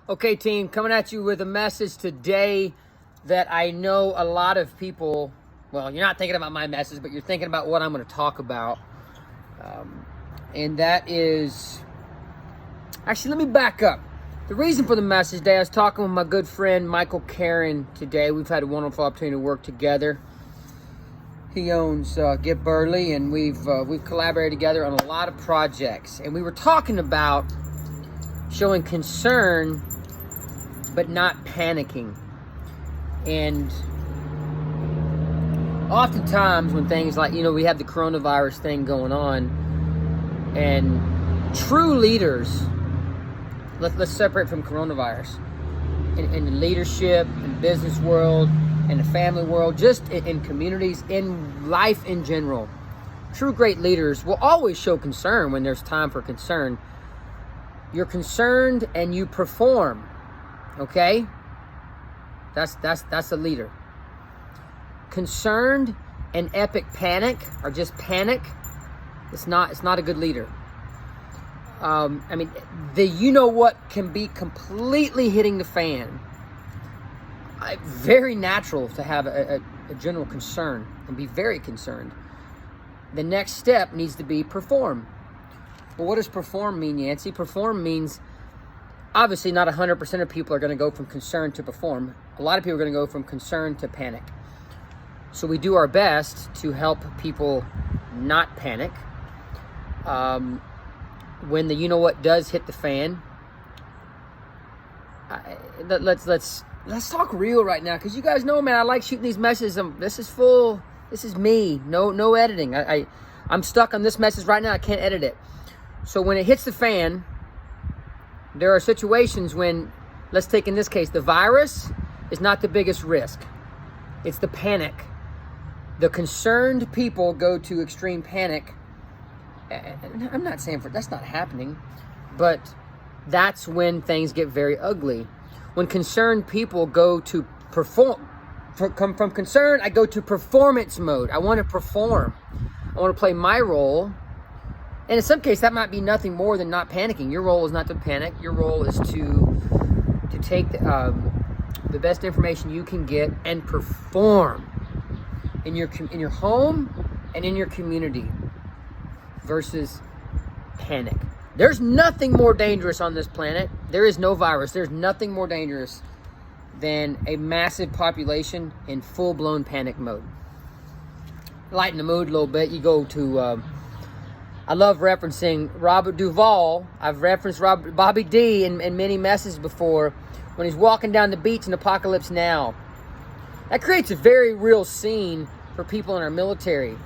Okay, team, coming at you with a message today that I know a lot of people, well, you're not thinking about my message, but you're thinking about what I'm going to talk about. And that is, actually, let me back up. The reason for the message today, I was talking with my good friend, Michael Karen, today. We've had a wonderful opportunity to work together. He owns Get Burley, and we've collaborated together on a lot of projects. And we were talking about showing concern, but not panicking. And oftentimes when things like, we have the coronavirus thing going on, and true leaders, let's separate from coronavirus, in the leadership, in the business world, in the family world, just in communities, in life in general, true great leaders will always show concern when there's time for concern. You're concerned and you perform. Okay? That's a leader. Concerned and epic panic, or just panic, it's not a good leader. The you-know-what can be completely hitting the fan. Very natural to have a general concern and be very concerned. The next step needs to be perform. Well, what does perform mean, Yancey? Perform means, obviously, not 100% of people are going to go from concern to perform. A lot of people are going to go from concern to panic. So we do our best to help people not panic. When the you-know-what does hit the fan, let's talk real right now, because you guys know, man, I like shooting these messages. This is me. No editing. I'm stuck on this message right now. I can't edit it. So when it hits the fan, there are situations when, let's take in this case, the virus is not the biggest risk. It's the panic. The concerned people go to extreme panic. And I'm not saying that's not happening, but that's when things get very ugly. When concerned people go to perform, from concern, I go to performance mode. I want to perform. I want to play my role. And in some cases, that might be nothing more than not panicking. Your role is not to panic. Your role is to take the best information you can get and perform in your home and in your community versus panic. There's nothing more dangerous on this planet. There is no virus. There's nothing more dangerous than a massive population in full-blown panic mode. Lighten the mood a little bit. You go to... I love referencing Robert Duvall. I've referenced Bobby D in many messages before, when he's walking down the beach in Apocalypse Now. That creates a very real scene for people in our military.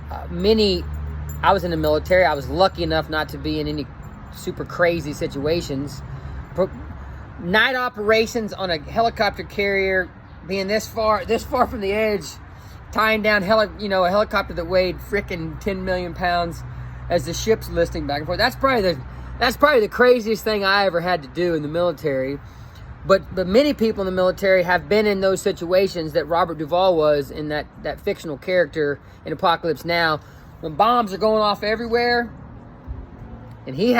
I was in the military. I was lucky enough not to be in any super crazy situations. Night operations on a helicopter carrier, being this far from the edge, tying down a helicopter that weighed frickin' 10 million pounds as the ship's listing back and forth. That's probably the craziest thing I ever had to do in the military. But many people in the military have been in those situations that Robert Duvall was in, that fictional character in Apocalypse Now, when bombs are going off everywhere. And he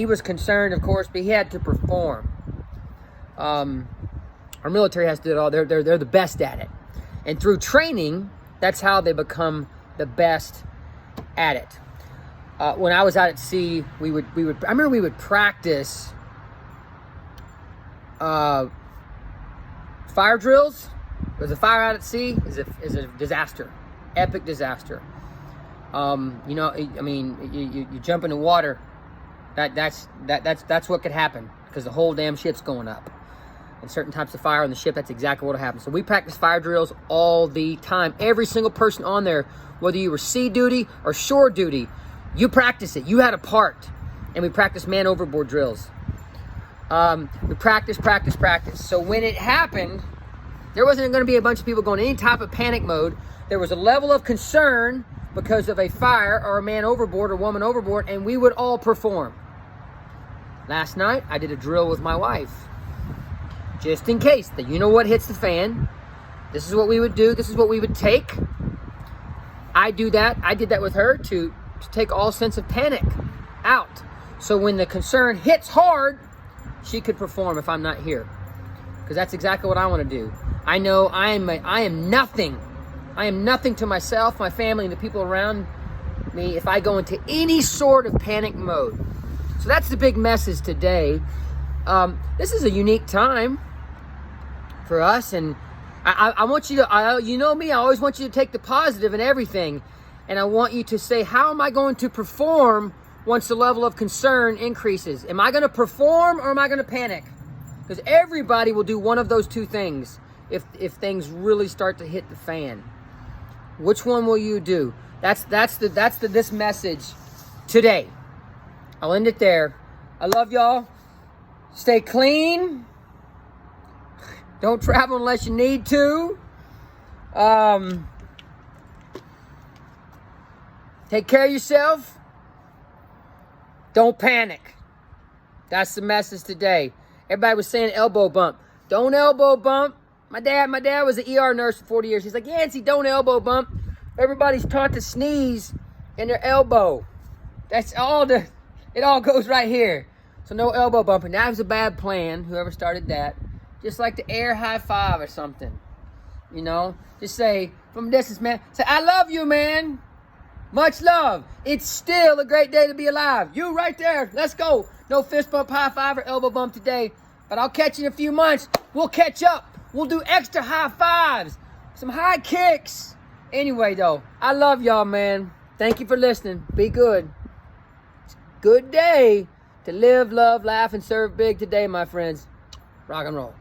was concerned, of course, but he had to perform. Our military has to do it all. They're the best at it. And through training, that's how they become the best at it. When I was out at sea, I remember we would practice fire drills. Because a fire out at sea is a disaster, epic disaster. You jump in the water. That's what could happen, because the whole damn ship's going up. And certain types of fire on the ship, that's exactly what will happen. So we practice fire drills all the time. Every single person on there, whether you were sea duty or shore duty, you practice it. You had a part. And we practice man overboard drills. We practice. So when it happened, there wasn't going to be a bunch of people going in any type of panic mode. There was a level of concern because of a fire or a man overboard or woman overboard, and we would all perform. Last night, I did a drill with my wife. Just in case the you-know-what hits the fan. This is what we would do. This is what we would take. I did that with her to take all sense of panic out. So when the concern hits hard, she could perform if I'm not here. Because that's exactly what I want to do. I know I am nothing. I am nothing to myself, my family, and the people around me if I go into any sort of panic mode. So that's the big message today. This is a unique time for us, and I want you to, you know me, I always want you to take the positive in everything, and I want you to say, how am I going to perform once the level of concern increases? Am I going to perform or am I going to panic? Because everybody will do one of those two things if things really start to hit the fan. Which one will you do? That's this message today. I'll end it there. I love y'all. Stay clean. Don't travel unless you need to. Take care of yourself. Don't panic. That's the message today. Everybody was saying elbow bump. Don't elbow bump. My dad was an ER nurse for 40 years. He's like, Yancey, don't elbow bump. Everybody's taught to sneeze in their elbow. It all goes right here. So no elbow bumping. That was a bad plan, whoever started that. Just like the air high five or something. You know, just say from a distance, man. Say, I love you, man. Much love. It's still a great day to be alive. You right there. Let's go. No fist bump, high five, or elbow bump today. But I'll catch you in a few months. We'll catch up. We'll do extra high fives. Some high kicks. Anyway, though, I love y'all, man. Thank you for listening. Be good. It's a good day to live, love, laugh, and serve big today, my friends. Rock and roll.